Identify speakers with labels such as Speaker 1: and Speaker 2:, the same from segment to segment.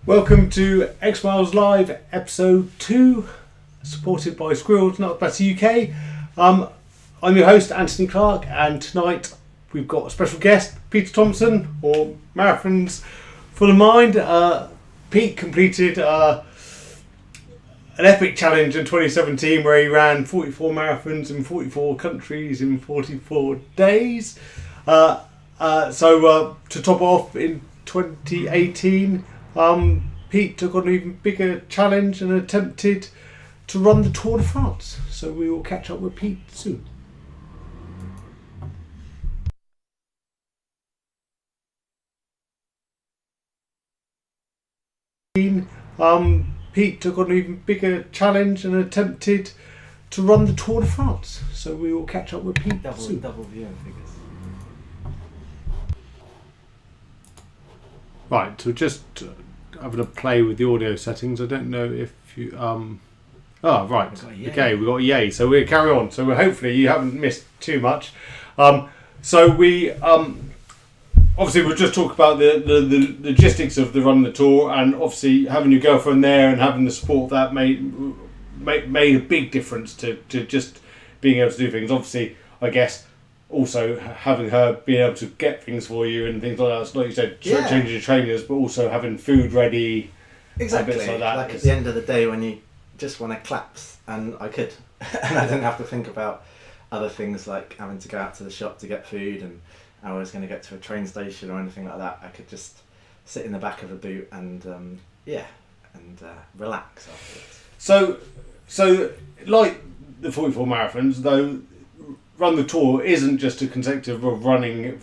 Speaker 1: Welcome to XMiles Live, episode 2, supported by Squirrel, Not Better UK. I'm your host, Anthony Clark, and tonight we've got a special guest, Peter Thompson, or Marathons for the Mind. Pete completed an epic challenge in 2017 where he ran 44 marathons in 44 countries in 44 days. So to top off, in 2018, Pete took on an even bigger challenge and attempted to run the Tour de France. So we will catch up with Pete soon. Pete took on an even bigger challenge and attempted to run the Tour de France. So we will catch up with Pete soon.
Speaker 2: Double viewing figures.
Speaker 1: Right, so just having a play with the audio settings. I don't know if you... Oh, right. Okay, we've got a yay. So we'll carry on. So hopefully you haven't missed too much. So we... obviously, we'll just talk about the logistics of the run the tour, and obviously having your girlfriend there and having the support that made a big difference to just being able to do things. Obviously, I guess also having her being able to get things for you and things like that. So like you said, changing your trainers, but also having food ready.
Speaker 2: Exactly.
Speaker 1: Bits like that.
Speaker 2: Like at the end of the day when you just want to collapse, and I could, and I didn't have to think about other things like having to go out to the shop to get food and I was going to get to a train station or anything like that. I could just sit in the back of a boot and relax afterwards.
Speaker 1: So like the 44 marathons, though, Run the Tour isn't just a consecutive of running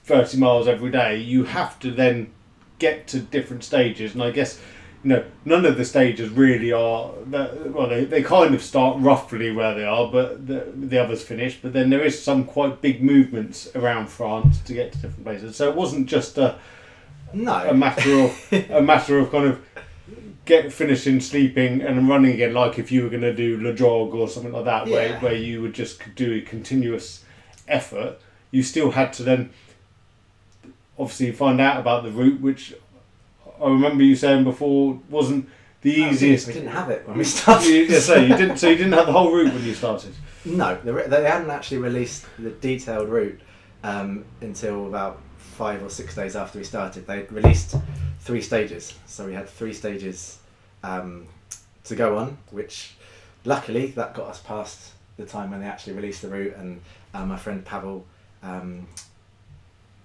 Speaker 1: 30 miles every day. You have to then get to different stages, and I guess none of the stages really are. They kind of start roughly where they are, but the others finish. But then there is some quite big movements around France to get to different places. So it wasn't just a matter of kind of finishing, sleeping, and running again. Like if you were going to do Le Jog or something like that, where you would just do a continuous effort. You still had to then obviously find out about the route, which I remember you saying before wasn't the easiest.
Speaker 2: We didn't have it when we started.
Speaker 1: You didn't. So you didn't have the whole route when you started.
Speaker 2: No, they hadn't actually released the detailed route until about 5 or 6 days after we started. They released 3 stages, so we had 3 stages to go on, which luckily that got us past the time when they actually released the route, and my friend Pavel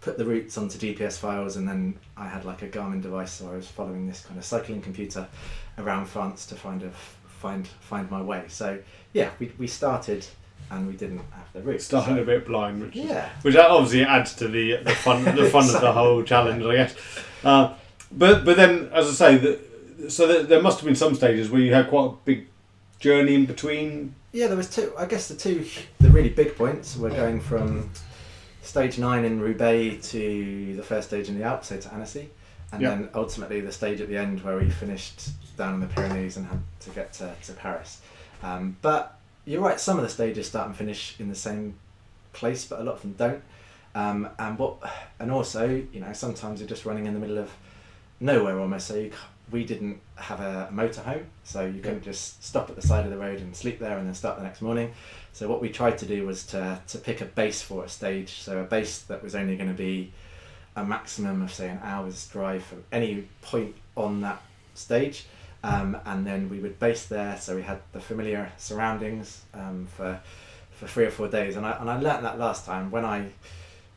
Speaker 2: put the routes onto GPS files, and then I had like a Garmin device, so I was following this kind of cycling computer around France to find my way. So yeah, we started and we didn't have the route.
Speaker 1: Started a bit blind, which obviously adds to the fun of the whole challenge, I guess. But then, as I say, there must have been some stages where you had quite a big journey in between.
Speaker 2: Yeah, there was 2. I guess the really big points were going from stage 9 in Roubaix to the first stage in the Alps, so to Annecy, and then ultimately the stage at the end where we finished down in the Pyrenees and had to get to Paris. But you're right, some of the stages start and finish in the same place, but a lot of them don't. And also, sometimes you're just running in the middle of nowhere almost, so we didn't have a motorhome, so you couldn't just stop at the side of the road and sleep there and then start the next morning. So what we tried to do was to pick a base for a stage, so a base that was only going to be a maximum of say an hour's drive from any point on that stage, and then we would base there, so we had the familiar surroundings for 3 or 4 days. And I learnt that last time when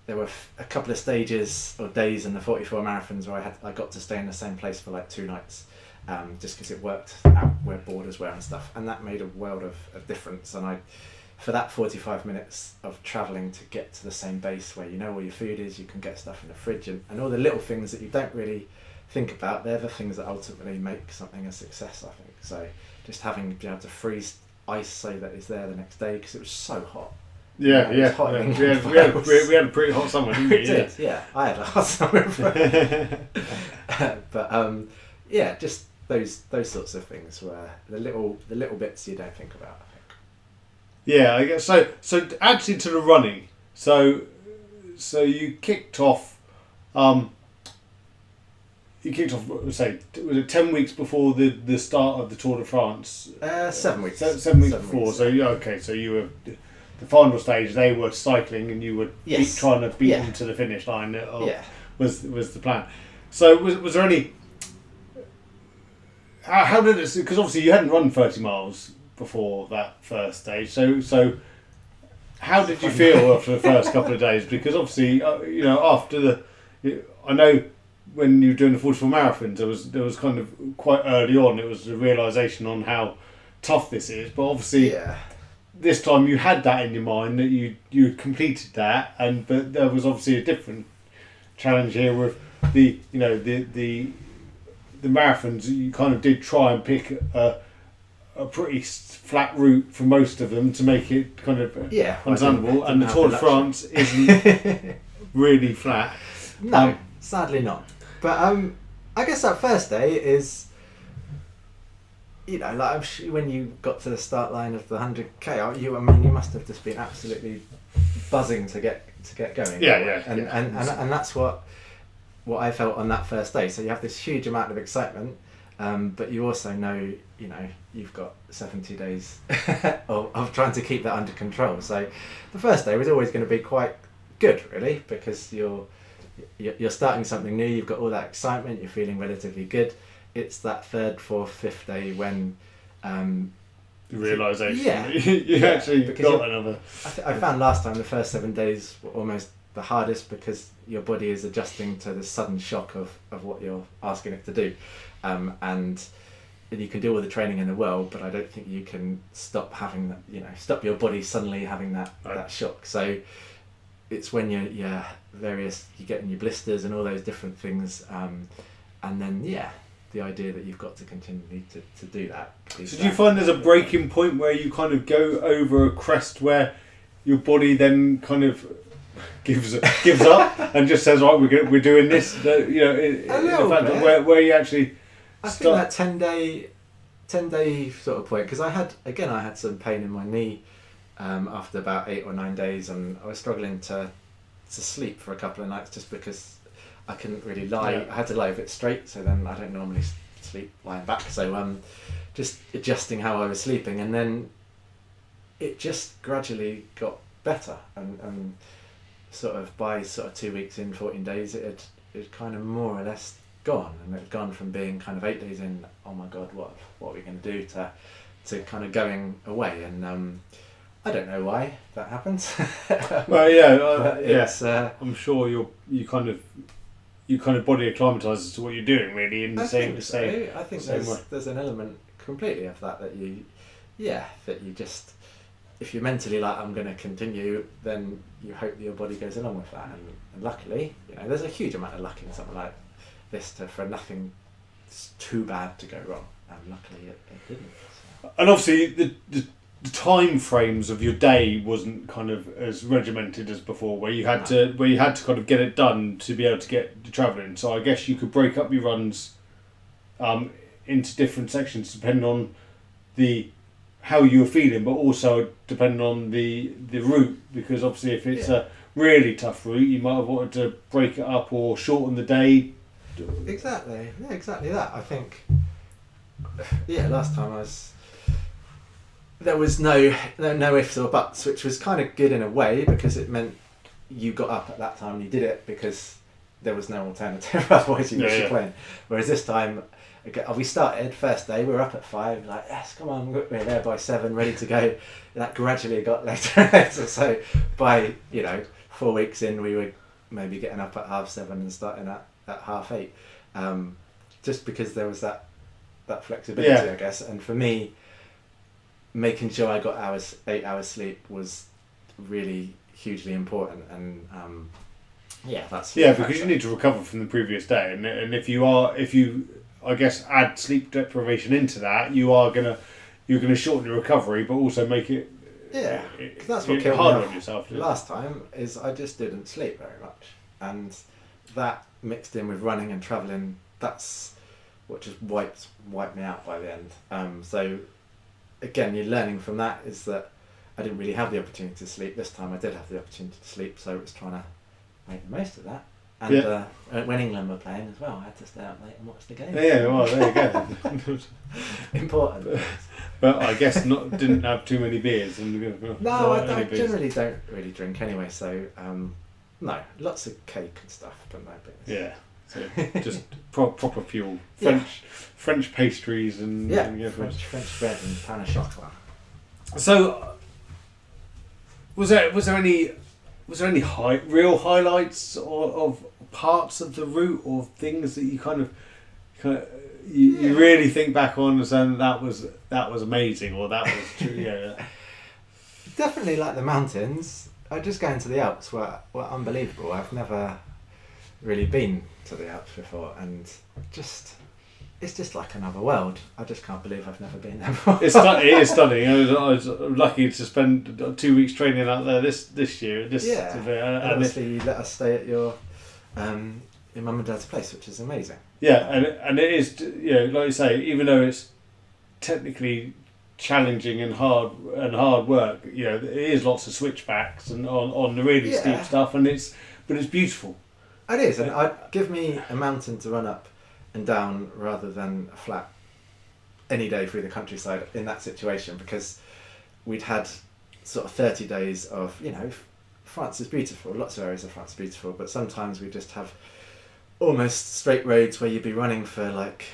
Speaker 2: there were a couple of stages or days in the 44 marathons where I got to stay in the same place for like 2 nights, just because it worked out where borders were and stuff, and that made a world of difference. And for that 45 minutes of travelling to get to the same base where you know where your food is, you can get stuff in the fridge, and all the little things that you don't really think about, they're the things that ultimately make something a success, I think. So just having been able to freeze ice so that it's there the next day, because it was so hot. We had
Speaker 1: a pretty hot summer, didn't we?
Speaker 2: We did, yeah. I had a hot summer. But just those sorts of things were the little bits you don't think about, I think.
Speaker 1: Yeah, I guess so. So actually, to the running. So you kicked off you kicked off, say, was it 10 weeks before the start of the Tour de France?
Speaker 2: 7 weeks.
Speaker 1: 7 weeks before. So yeah, okay. So you were the final stage. They were cycling, and you were trying to beat them to the finish line. Was the plan. So was there any? How did it? Because obviously you hadn't run 30 miles before that first stage. So how did you feel after the first couple of days? Because obviously after I know when you were doing the 44 marathons, there was kind of quite early on. It was the realization on how tough this is. But obviously, this time you had that in your mind that you completed that, but there was obviously a different challenge here with the marathons. You kind of did try and pick a pretty flat route for most of them to make it kind of understandable, and the Tour de France isn't really flat.
Speaker 2: No, sadly not. But I guess that first day is, like when you got to the start line of the 100k, you must have just been absolutely buzzing to get going. And that's what I felt on that first day. So you have this huge amount of excitement, but you also know, you've got 70 days of trying to keep that under control. So the first day was always going to be quite good, really, because you're starting something new. You've got all that excitement. You're feeling relatively good. It's that third, fourth, fifth day when
Speaker 1: the realisation you actually got another.
Speaker 2: I found last time the first 7 days were almost the hardest because your body is adjusting to the sudden shock of what you're asking it to do, and you can do all the training in the world, but I don't think you can stop having that. Stop your body suddenly having that shock. So it's when you're getting your blisters and all those different things, and then the idea that you've got to continually to do that.
Speaker 1: So do you find there's a breaking point where you kind of go over a crest where your body then kind of gives up and just says, right, we're doing this? Where you actually
Speaker 2: I think that 10 day sort of point, because I had some pain in my knee after about 8 or 9 days, and I was struggling to sleep for a couple of nights just because I couldn't really lie. I had to lie a bit straight, so then I don't normally sleep lying back. So just adjusting how I was sleeping, and then it just gradually got better, and sort of by 2 weeks in, 14 days, it had kind of more or less gone, and it had gone from being kind of 8 days in, oh my god, what are we going to do, to kind of going away, and I don't know why that happens.
Speaker 1: Well, I'm sure you kind of body acclimatises to what you're doing, really, in the same.
Speaker 2: I think there's an element completely of that you just, if you're mentally like, I'm going to continue, then you hope that your body goes along with that, and luckily, there's a huge amount of luck in something like this for nothing too bad to go wrong, and luckily it didn't. So.
Speaker 1: And obviously the time frames of your day wasn't kind of as regimented as before, where you had to kind of get it done to be able to get to travelling. So I guess you could break up your runs into different sections depending on how you were feeling, but also depending on the route, because obviously if it's a really tough route, you might have wanted to break it up or shorten the day.
Speaker 2: Exactly that. I think last time there was no ifs or buts, which was kind of good in a way, because it meant you got up at that time and you did it because there was no alternative, otherwise you were playing. Whereas this time, we started first day, we were up at 5, like, yes, come on, we're there by 7, ready to go. That gradually got later and later, so by 4 weeks in, we were maybe getting up at 7:30 and starting at 8:30, just because there was that flexibility, I guess. And for me, making sure I got 8 hours sleep was really hugely important, and that's
Speaker 1: because you need to recover from the previous day, and if you I guess add sleep deprivation into that, you're gonna shorten your recovery, but also make it
Speaker 2: that's what killed
Speaker 1: harder
Speaker 2: me
Speaker 1: on yourself.
Speaker 2: Last time is I just didn't sleep very much, and that mixed in with running and travelling, that's what just wiped me out by the end. So again, you're learning from that is that I didn't really have the opportunity to sleep. This time I did have the opportunity to sleep, so it was trying to make the most of that. And when England were playing as well, I had to stay up late and watch the game.
Speaker 1: Yeah, well, there you go.
Speaker 2: Important.
Speaker 1: But I guess didn't have too many beers.
Speaker 2: No, I generally don't really drink anyway, so no, lots of cake and stuff, but no beers.
Speaker 1: Yeah, so just proper fuel. French pastries and
Speaker 2: French bread and pain au chocolat.
Speaker 1: So, was there any real highlights of parts of the route, or things that you you really think back on and saying that was amazing, or that was true? Yeah.
Speaker 2: Definitely like the mountains. Just going to the Alps were unbelievable. I've never really been to the Alps before, and it's just like another world. I just can't believe I've never been there before.
Speaker 1: It is stunning. I was lucky to spend 2 weeks training out there this year.
Speaker 2: And obviously you let us stay at your mum and dad's place, which is amazing.
Speaker 1: Yeah, and it is, like you say, even though it's technically challenging and hard work, there is lots of switchbacks and on the really steep stuff, but it's beautiful.
Speaker 2: It is, and I'd give me a mountain to run up and down rather than a flat any day through the countryside in that situation, because we'd had sort of 30 days of, France is beautiful, lots of areas of France are beautiful, but sometimes we just have almost straight roads where you'd be running for like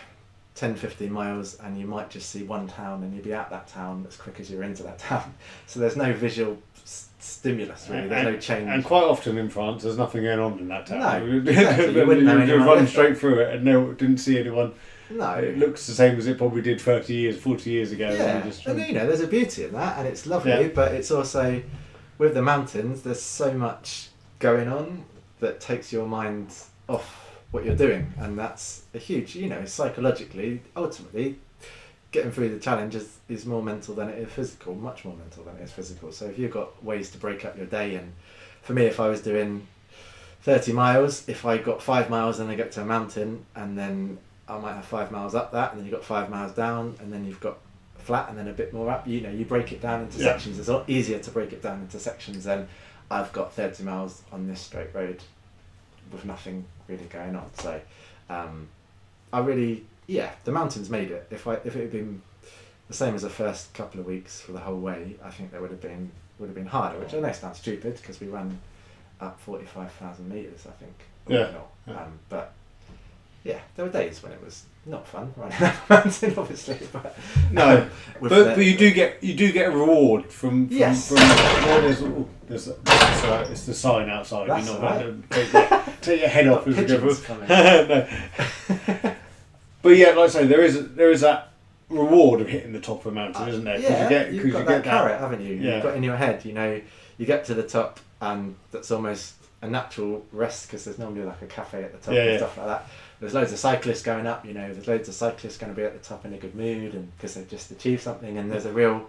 Speaker 2: 10-15 miles and you might just see one town and you'd be out that town as quick as you're into that town. So there's no visual stimulus really, there's no change.
Speaker 1: And quite often in France there's nothing going on in that town.
Speaker 2: No, exactly. You wouldn't know anyone
Speaker 1: run straight through it and didn't see anyone.
Speaker 2: No.
Speaker 1: It looks the same as it probably did 40 years ago.
Speaker 2: Yeah, and there's a beauty in that and it's lovely, but it's also, with the mountains, there's so much going on that takes your mind off what you're doing, and that's a huge, psychologically, ultimately, getting through the challenge is more mental than it is physical, much more mental than it is physical. So if you've got ways to break up your day, and for me, if I was doing 30 miles, if I got 5 miles and I get to a mountain, and then I might have 5 miles up that, and then you've got 5 miles down, and then you've got flat, and then a bit more up, you break it down into sections. It's a lot easier to break it down into sections than I've got 30 miles on this straight road with nothing really going on. So I really, the mountains made it. If it had been the same as the first couple of weeks for the whole way, I think there would have been harder, which I know sounds stupid because we ran up 45,000 metres, I think. But there were days when it was not fun running up a mountain, obviously. But
Speaker 1: no, but you do get a reward from it's the sign outside.
Speaker 2: That's
Speaker 1: You're not
Speaker 2: right.
Speaker 1: take your head off as you go
Speaker 2: coming.
Speaker 1: No. But like I say, there is that reward of hitting the top of a mountain, isn't there?
Speaker 2: You've got that carrot, haven't you?
Speaker 1: Yeah.
Speaker 2: You've got in your head, you get to the top and that's almost a natural rest because there's normally like a cafe at the top and stuff like that. There's loads of cyclists going up, there's loads of cyclists going to be at the top in a good mood and because they've just achieved something, and there's a real,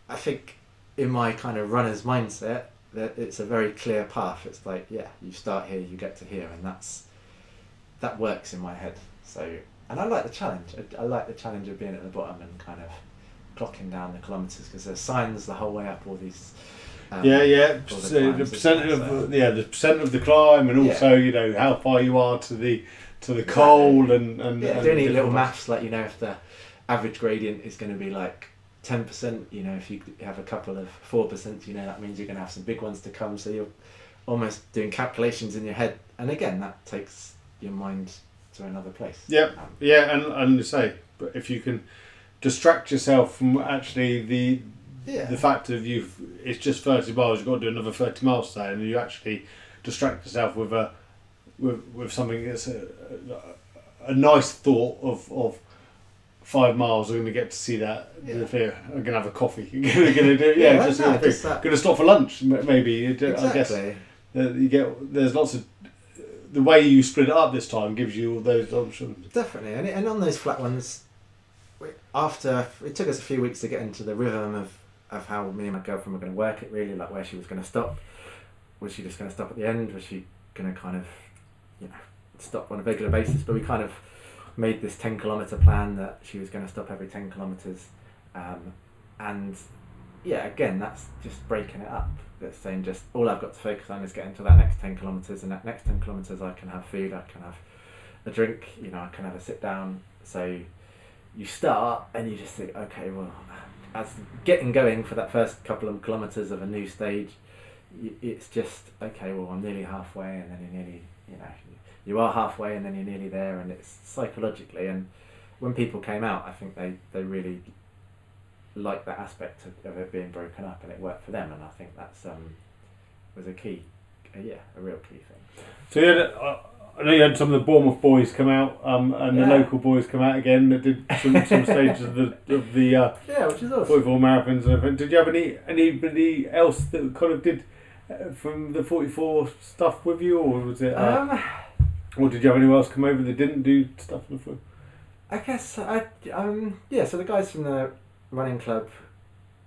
Speaker 2: I think in my kind of runner's mindset, that it's a very clear path. It's like, you start here, you get to here, and that works in my head. So, and I like the challenge. I like the challenge of being at the bottom and kind of clocking down the kilometres because there's signs the whole way up, all these.
Speaker 1: So the percent of the climb, and also how far you are to the coal and
Speaker 2: do any little maths, like if the average gradient is going to be like 10%, if you have a couple of 4%, that means you're going to have some big ones to come. So you're almost doing calculations in your head, and again that takes your mind to another place.
Speaker 1: And say, but if you can distract yourself from actually the fact of it's just 30 miles, you've got to do another 30 miles today, and you actually distract yourself with something that's a nice thought of 5 miles. I'm going to get to see that. I'm going to have a coffee. I'm going to do going to stop for lunch maybe.
Speaker 2: Exactly.
Speaker 1: I guess there's lots of, the way you split it up this time gives you all those options.
Speaker 2: Definitely, and on those flat ones, after it took us a few weeks to get into the rhythm of how me and my girlfriend were going to work it, really, like where she was going to stop. Was she just going to stop at the end? Was she going to kind of, stop on a regular basis? But we kind of made this 10-kilometre plan that she was going to stop every 10 kilometres, and again, that's just breaking it up. That's saying just all I've got to focus on is getting to that next 10 kilometres, and that next 10 kilometres I can have food, I can have a drink, I can have a sit down. So you start and you just think, okay, well, as getting going for that first couple of kilometres of a new stage, it's just, okay, well, I'm nearly halfway, and then you're nearly, you are halfway, and then you're nearly there, and it's psychologically. And when people came out, I think they really liked that aspect of it being broken up, and it worked for them. And I think that's was a real key thing.
Speaker 1: So I know you had some of the Bournemouth boys come out, and the local boys come out again that did some stages of the
Speaker 2: which is awesome.
Speaker 1: 44 marathons and everything. Did you have anybody else that kind of did from the 44 stuff with you, or was it? Or did you have anyone else come over that didn't do stuff in the 44?
Speaker 2: I guess so the guys from the running club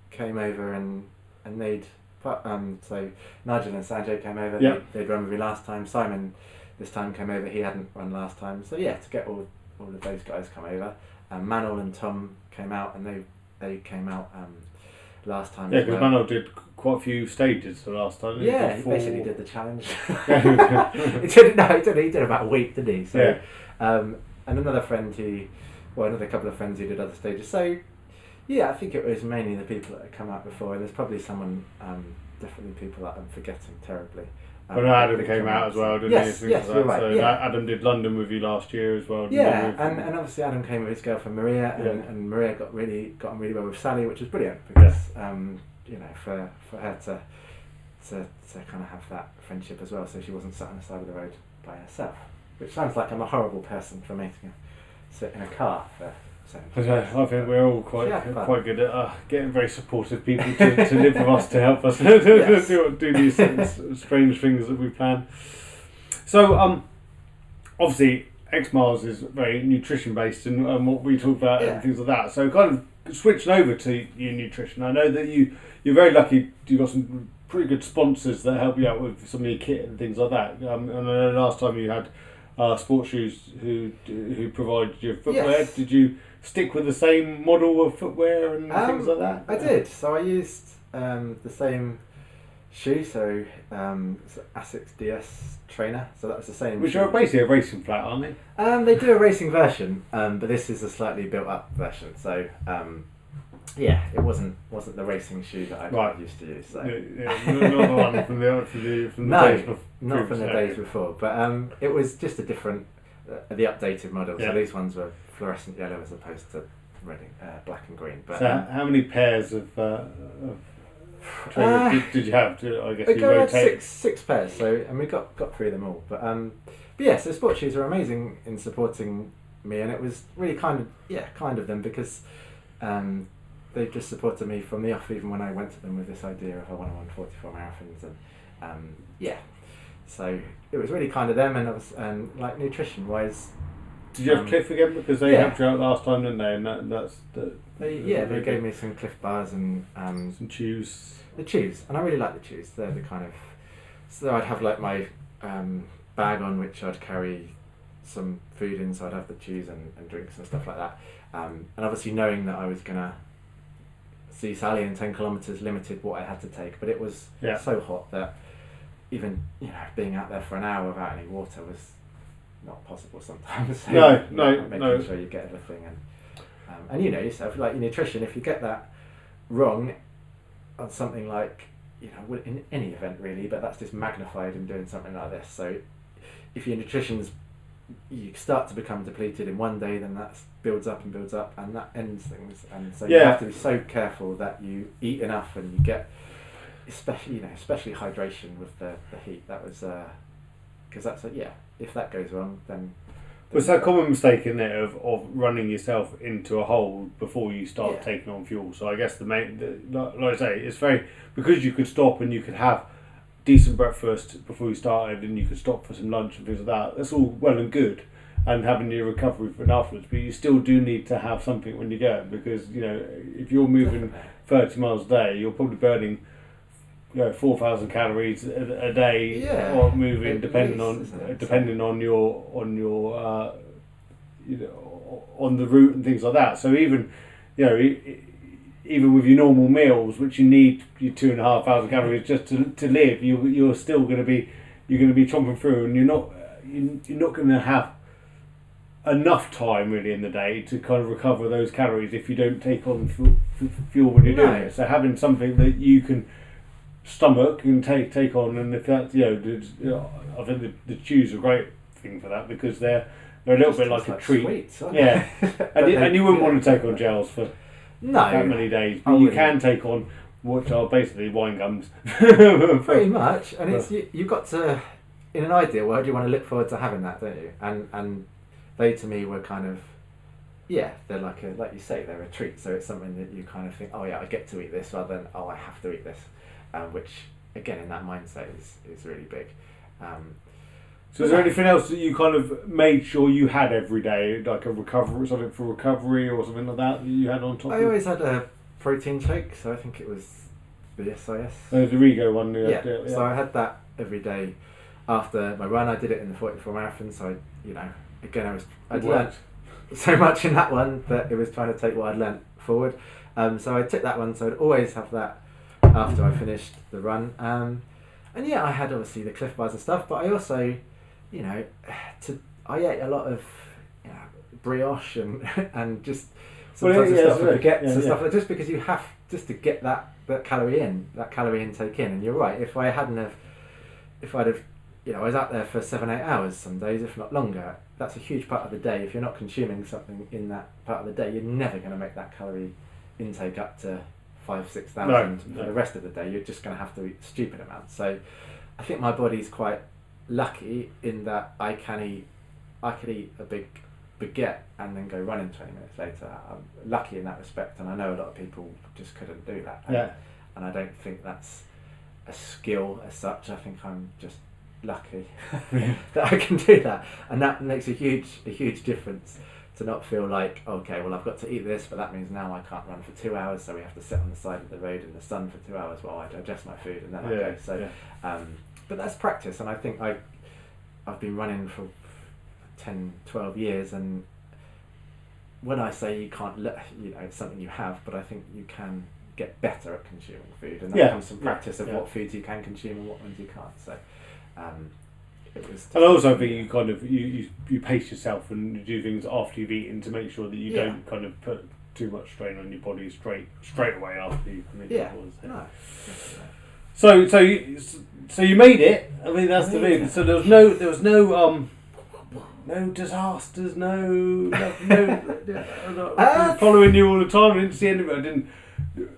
Speaker 2: came over and they'd so Nigel and Sanjay came over. They'd run with me last time. Simon this time came over. He hadn't run last time, so to get all of those guys come over. Manuel and Tom came out, and they came out last time.
Speaker 1: Yeah, because Manuel did quite a few stages the last time.
Speaker 2: He basically did the challenge. He did about a week, didn't he? So, and another couple of friends who did other stages. So, I think it was mainly the people that had come out before. And there's probably someone, definitely people that I'm forgetting terribly.
Speaker 1: Well, Adam came out as well, didn't he?
Speaker 2: Yes, you're right.
Speaker 1: So Adam did London with you last year as well.
Speaker 2: And obviously Adam came with his girlfriend Maria, and Maria got on really well with Sally, which was brilliant because for her to kind of have that friendship as well, so she wasn't sat on the side of the road by herself. Which sounds like I'm a horrible person for making her sit in a car for.
Speaker 1: I think we're all quite good at getting very supportive people to live with us, to help us do these strange things that we plan. So obviously XMiles is very nutrition based, and what we talk about and things like that. So kind of switching over to your nutrition, I know that you're very lucky. You got some pretty good sponsors that help you out with some of your kit and things like that. And I know last time you had Sports Shoes who provide your footwear.
Speaker 2: Yes.
Speaker 1: Did you stick with the same model of footwear and things like that?
Speaker 2: I did. So I used the same shoe, so Asics DS Trainer. So that was the same.
Speaker 1: Which are basically a racing flat, aren't they?
Speaker 2: They do a racing version, but this is a slightly built up version. So it wasn't the racing shoe that I used to use. So.
Speaker 1: Not the one from the days before.
Speaker 2: Not from the days before, but it was just a different, the updated model. So these ones were fluorescent yellow as opposed to red, black and green. But
Speaker 1: so how many pairs of trainers did you have? I guess you rotate.
Speaker 2: Six pairs. So and we got through them all. But so Sports Shoes are amazing in supporting me, and it was really kind of them because they just supported me from the off, even when I went to them with this idea of I want to run 44 marathons, and so it was really kind of them, and like nutrition wise.
Speaker 1: Did you have Cliff again, because they helped you out last time, didn't they? And that's
Speaker 2: they gave me some Cliff bars and
Speaker 1: some chews.
Speaker 2: The chews, and I really like the chews. They're the kind of, so I'd have like my bag on which I'd carry some food in, so I'd have the chews and drinks and stuff like that. And obviously knowing that I was gonna see Sally in 10 kilometres limited what I had to take, but it was so hot that even being out there for an hour without any water was not possible sometimes. So making sure you get everything, and yourself, like your nutrition, if you get that wrong on something like in any event really, but that's just magnified in doing something like this. So if your nutrition's, you start to become depleted in one day, then that builds up and that ends things, and so you have to be so careful that you eat enough and you get especially hydration with the heat. That was because that's if that goes wrong, then
Speaker 1: it's that common mistake, isn't it, of running yourself into a hole before you start taking on fuel. So I guess like I say, it's very, because you could stop and you could have decent breakfast before you started, and you could stop for some lunch and things like that. That's all well and good, and having your recovery for it afterwards. But you still do need to have something when you go, because if you're moving 30 miles a day, you're probably burning 4,000 calories a day, or moving, depending on your on the route and things like that. So even even with your normal meals, which you need your 2,500 calories just to live, you're still going to be chomping through, and you're not going to have enough time really in the day to kind of recover those calories if you don't take on fuel when you're doing it. So having something that you can stomach and take on, and if that's I think the chews are a great thing for that, because they're a little bit like a treat.
Speaker 2: Sweets,
Speaker 1: yeah, and you wouldn't want to take on gels for that many days, but you can take on which are basically wine gums.
Speaker 2: Pretty much, and it's you've got to, in an ideal world, you want to look forward to having that, don't you? And they to me were kind of, they're like you say, they're a treat. So it's something that you kind of think, oh yeah, I get to eat this, rather than I have to eat this, which again in that mindset is really big.
Speaker 1: So is there anything else that you kind of made sure you had every day, like a something for recovery or something like that you had on top?
Speaker 2: I always had a protein shake, so I think it was the SIS.
Speaker 1: Oh, the Rego one.
Speaker 2: Yeah. So I had that every day after my run. I did it in the 44 marathon, so I'd learnt so much in that one that it was trying to take what I'd learnt forward. So I took that one, so I'd always have that after I finished the run. And I had obviously the Cliff Bars and stuff, but I also, I ate a lot of brioche and just sometimes stuff for baguettes and stuff, just because you have just to get that calorie intake in. And you're right, if I'd have I was out there for 7-8 hours some days, if not longer. That's a huge part of the day. If you're not consuming something in that part of the day, you're never going to make that calorie intake up to 5,000-6,000 for the rest of the day. You're just going to have to eat stupid amounts. So I think my body's quite lucky in that I could eat a big baguette and then go running 20 minutes later. I'm lucky in that respect, and I know a lot of people just couldn't do that. And I don't think that's a skill as such. I think I'm just lucky that I can do that, and that makes a huge difference to not feel like, okay, well I've got to eat this, but that means now I can't run for 2 hours, so we have to sit on the side of the road in the sun for 2 hours while I digest my food and then I go. So but that's practice, and I think I've been running for 10-12 years, and when I say you can't it's something you have, but I think you can get better at consuming food, and that comes from practice of what foods you can consume and what ones you can't. So it was.
Speaker 1: And also, I think you kind of you pace yourself and you do things after you've eaten to make sure that you don't kind of put too much strain on your body straight away after you eat.
Speaker 2: No.
Speaker 1: So you made it. I mean, that's the thing. So there was no disasters, no following you all the time. I didn't see any. Didn't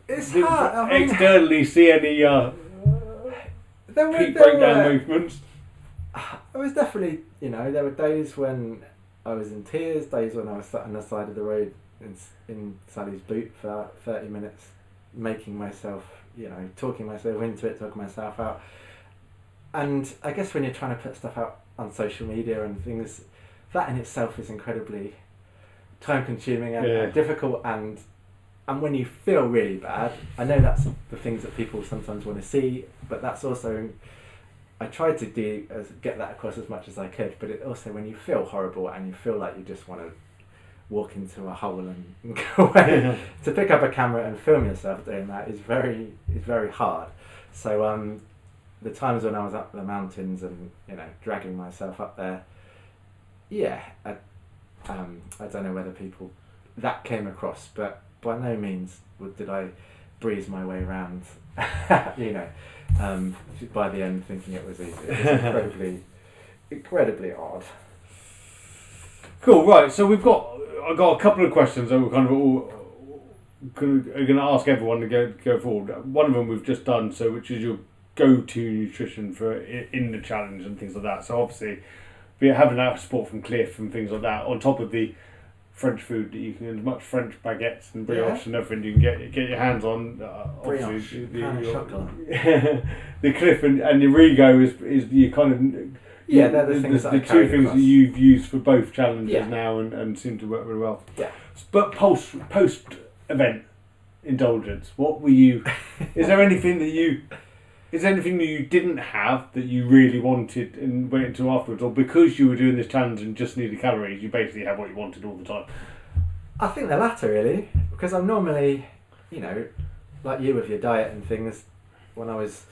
Speaker 1: externally see any peak breakdown movements.
Speaker 2: It was definitely, there were days when I was in tears, days when I was sat on the side of the road in Sally's boot for 30 minutes, making myself, talking myself into it, talking myself out. And I guess when you're trying to put stuff out on social media and things, that in itself is incredibly time consuming and difficult, and when you feel really bad, I know that's the things that people sometimes want to see, but that's also, I tried to get that across as much as I could, but it also, when you feel horrible and you feel like you just want to walk into a hole and go away, to pick up a camera and film yourself doing that is very hard. So the times when I was up the mountains and dragging myself up there, I don't know whether people that came across, but by no means did I breeze my way around by the end thinking it was easy. It was incredibly hard.
Speaker 1: Cool, right, so I've got a couple of questions that we're kind of all going to ask everyone to go forward. One of them we've just done, which is your go-to nutrition for in the challenge and things like that. So obviously, having that support from Cliff and things like that, on top of the French food that you can, as much French baguettes and brioche and everything you can get your hands on. Obviously, the Cliff and the Rego is you kind of
Speaker 2: they're the things
Speaker 1: the two things that you've used for both challenges now and seem to work really well.
Speaker 2: Yeah.
Speaker 1: But post event indulgence, what were you? Is there anything that you didn't have that you really wanted and went into afterwards, or because you were doing this challenge and just needed calories, you basically had what you wanted all the time?
Speaker 2: I think the latter, really, because I'm normally, you know, like you with your diet and things, when I was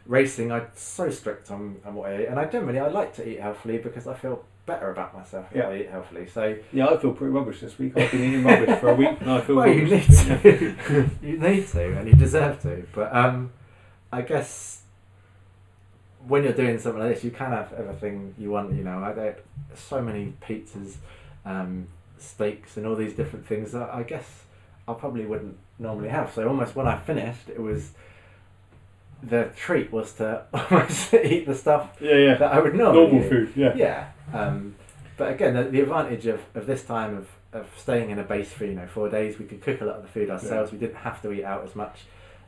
Speaker 2: racing, I'm so strict on what I eat, and I like to eat healthily because I feel better about myself if I eat healthily. So
Speaker 1: yeah, I feel pretty rubbish this week. I've been eating rubbish for a week, and I feel
Speaker 2: well,
Speaker 1: rubbish.
Speaker 2: You need to. You need to, and you deserve to. But I guess when you're doing something like this, you can have everything you want. You know, I ate so many pizzas, steaks, and all these different things that I guess I probably wouldn't normally have. So almost when I finished, it was. The treat was to almost eat the stuff that I would normally eat.
Speaker 1: Food,
Speaker 2: Yeah. But again, the advantage of this time of staying in a base for 4 days, we could cook a lot of the food ourselves. We didn't have to eat out as much.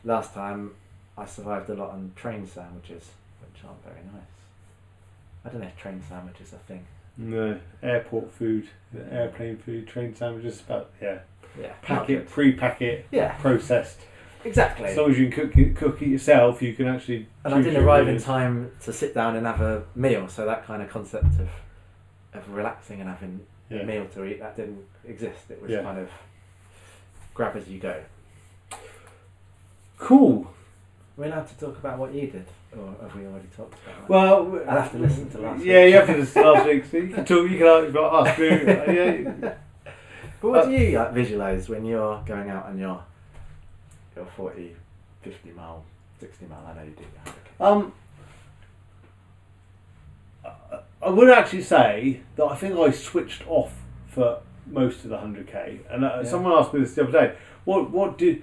Speaker 2: Last time, I survived a lot on train sandwiches, which aren't very nice. I don't know if train sandwiches are a thing.
Speaker 1: No, airport food, airplane food, train sandwiches, but
Speaker 2: packet,
Speaker 1: pre-packet, processed.
Speaker 2: Exactly.
Speaker 1: As long as you can cook it yourself, you can actually.
Speaker 2: And I didn't arrive in time to sit down and have a meal, so that kind of concept of relaxing and having a meal to eat, that didn't exist. It was kind of grab as you go.
Speaker 1: Cool.
Speaker 2: We're allowed to talk about what you did, or have we already talked about that?
Speaker 1: Well,
Speaker 2: I'll have to listen to last week.
Speaker 1: Yeah, you have to listen to last week. So you can talk. You can ask me.
Speaker 2: But what do you visualise when you're going out on your 40, 50 mile, 60 mile, I know you do.
Speaker 1: I would actually say that I think I switched off for most of the 100k, and someone asked me this the other day. What did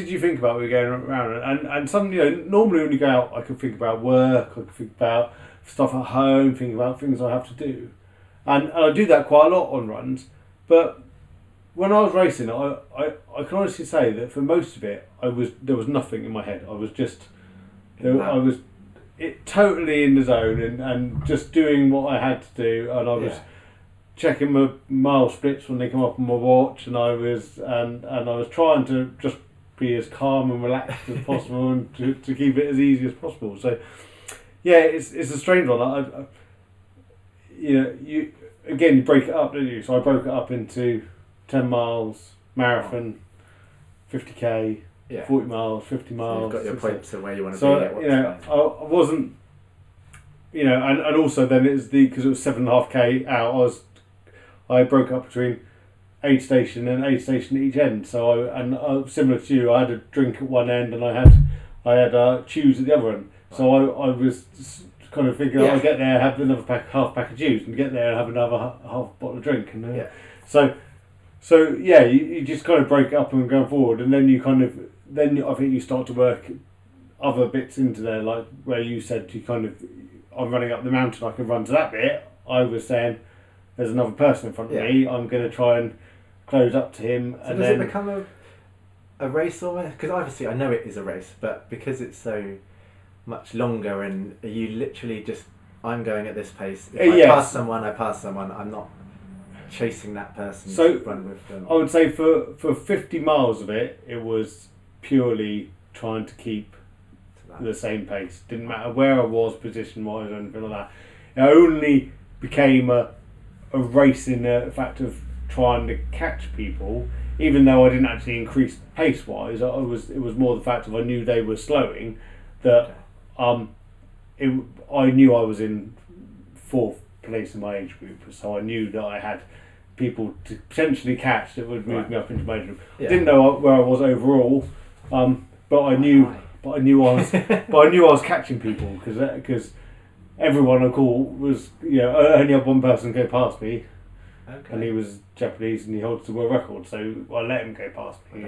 Speaker 1: you think about when we were going around? And some, normally when you go out, I could think about work, I could think about stuff at home, think about things I have to do, and I do that quite a lot on runs, but. When I was racing, I can honestly say that for most of it, there was nothing in my head. I was just, totally in the zone and just doing what I had to do, and I was checking my mile splits when they come up on my watch, and I was trying to just be as calm and relaxed as possible, and to keep it as easy as possible. So, yeah, it's a strange one. You break it up, don't you? So I broke it up into 10 miles, marathon, 50k, 40 miles, 50 miles.
Speaker 2: So you've got your points of where you want to be.
Speaker 1: I wasn't, and also then because it was 7.5k out, I broke up between aid station and aid station at each end. So similar to you, I had a drink at one end and I had chews at the other end. So I was kind of thinking, I'll get there, have another half pack of chews, and get there and have another half bottle of drink, and So you just kind of break it up and go forward, and then I think you start to work other bits into there, like where you said I'm running up the mountain, I can run to that bit. I was saying there's another person in front of me, I'm going to try and close up to him.
Speaker 2: So does it become a race almost? Because obviously I know it is a race, but because it's so much longer, and are you literally just, I'm going at this pace, if I pass someone, I pass someone, I'm not chasing that person to run with them.
Speaker 1: I would say for 50 miles of it was purely trying to keep the same pace. Didn't matter where I was position wise or anything like that. It only became a race in the fact of trying to catch people, even though I didn't actually increase pace wise. It was more the fact of I knew they were slowing, that I knew I was in fourth place in my age group, so I knew that I had people to potentially catch that would move me up into my age group. Didn't know where I was overall, but I knew I was catching people because everyone I called was I only had one person go past me, and he was Japanese and he holds the world record, so I let him go past me.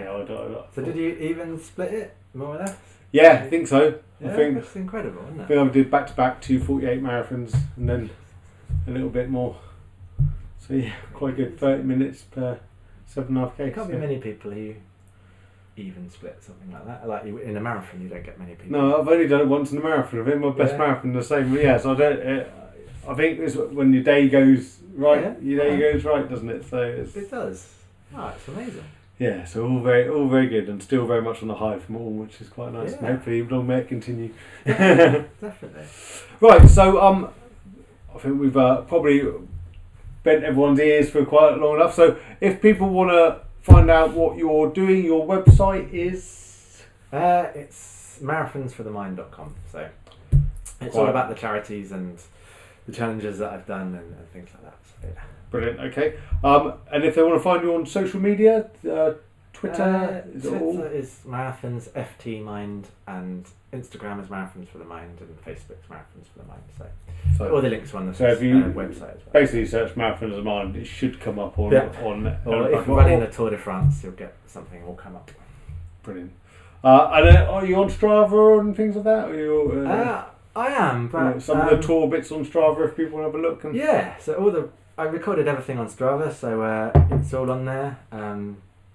Speaker 2: So did you even split it more or less?
Speaker 1: Yeah, I think so. I think
Speaker 2: that's incredible, isn't it?
Speaker 1: I think I did back to back 2:48 marathons and then a little bit more. So yeah, quite good. 30 minutes per 7.5k.
Speaker 2: There can't be many people who even split something like that. Like in a marathon, you don't get many people.
Speaker 1: No, I've only done it once in a marathon. I think my best marathon the same. So I don't. I think it's when your day goes right. Your day goes right, doesn't it? So
Speaker 2: it does. Oh, it's amazing.
Speaker 1: Yeah, so all very good, and still very much on the high from all, which is quite nice. And hopefully long may it continue.
Speaker 2: Definitely.
Speaker 1: Right, so I think we've probably bent everyone's ears for quite long enough. So if people want to find out what you're doing, your website is?
Speaker 2: It's marathonsforthemind.com. So it's all about the charities and the challenges that I've done and things like that. So, yeah.
Speaker 1: Brilliant. Okay. And if they want to find you on social media, Twitter
Speaker 2: is Marathons FT Mind, and Instagram is Marathons for the Mind, and Facebook's Marathons for the Mind. So all the links are on the website as well.
Speaker 1: Basically search Marathons for the Mind, it should come up on.
Speaker 2: Or if you're running the Tour de France, you'll get something will come up.
Speaker 1: Brilliant. And are you on Strava and things like that? Or you,
Speaker 2: I am, but
Speaker 1: some of the tour bits on Strava if people want to have a look. And
Speaker 2: so I recorded everything on Strava, so it's all on there.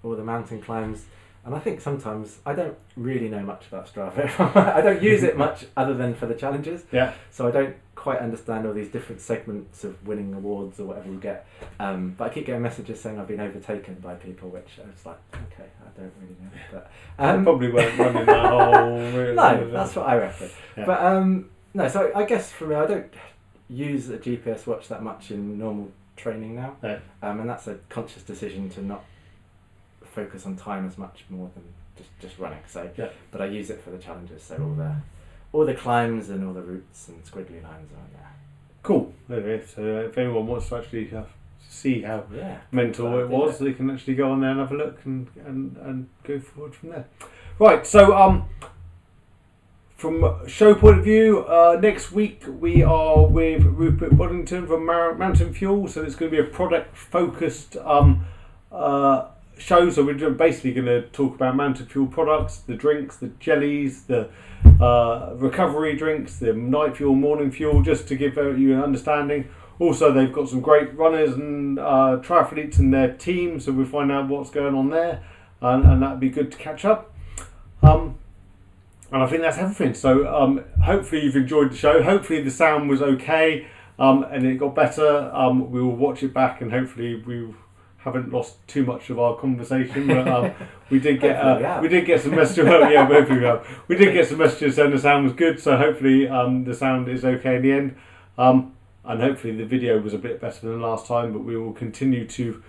Speaker 2: All the mountain climbs, and I think sometimes I don't really know much about Strava. I don't use it much other than for the challenges.
Speaker 1: Yeah.
Speaker 2: So I don't quite understand all these different segments of winning awards or whatever you get. But I keep getting messages saying I've been overtaken by people, which I was like, okay, I don't really know. But
Speaker 1: I probably weren't running that whole.
Speaker 2: No, that's what I reckon. Yeah. But no, so I guess for me, I don't use a GPS watch that much in normal training now, and that's a conscious decision to not focus on time as much more than just running. So, but I use it for the challenges. So all the climbs and all the routes and squiggly lines are on there.
Speaker 1: Cool. Okay. So if anyone wants to actually see how mental it was, they can actually go on there and have a look and go forward from there. Right. So from a show point of view, next week we are with Rupert Boddington from Mountain Fuel. So it's going to be a product focused show. So we're basically going to talk about Mountain Fuel products, the drinks, the jellies, the recovery drinks, the night fuel, morning fuel, just to give you an understanding. Also, they've got some great runners and triathletes in their team, so we'll find out what's going on there, and that'd be good to catch up. And I think that's everything. So hopefully you've enjoyed the show. Hopefully the sound was okay, and it got better. We will watch it back, and hopefully we haven't lost too much of our conversation, but we did get some messages. We did get some messages saying the sound was good, so hopefully the sound is okay in the end, and hopefully the video was a bit better than last time. But we will continue to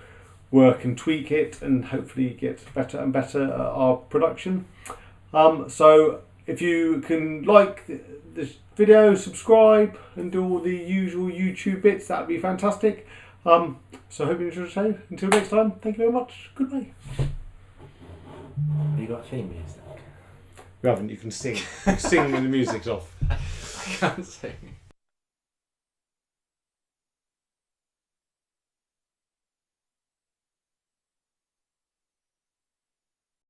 Speaker 1: work and tweak it, and hopefully get better and better at our production. So if you can like this video, subscribe, and do all the usual YouTube bits, that'd be fantastic. So I hope you enjoyed the show. Until next time, thank you very much. Goodbye.
Speaker 2: Have you got theme music?
Speaker 1: You haven't. You can sing. Sing when the music's off.
Speaker 2: I can't sing.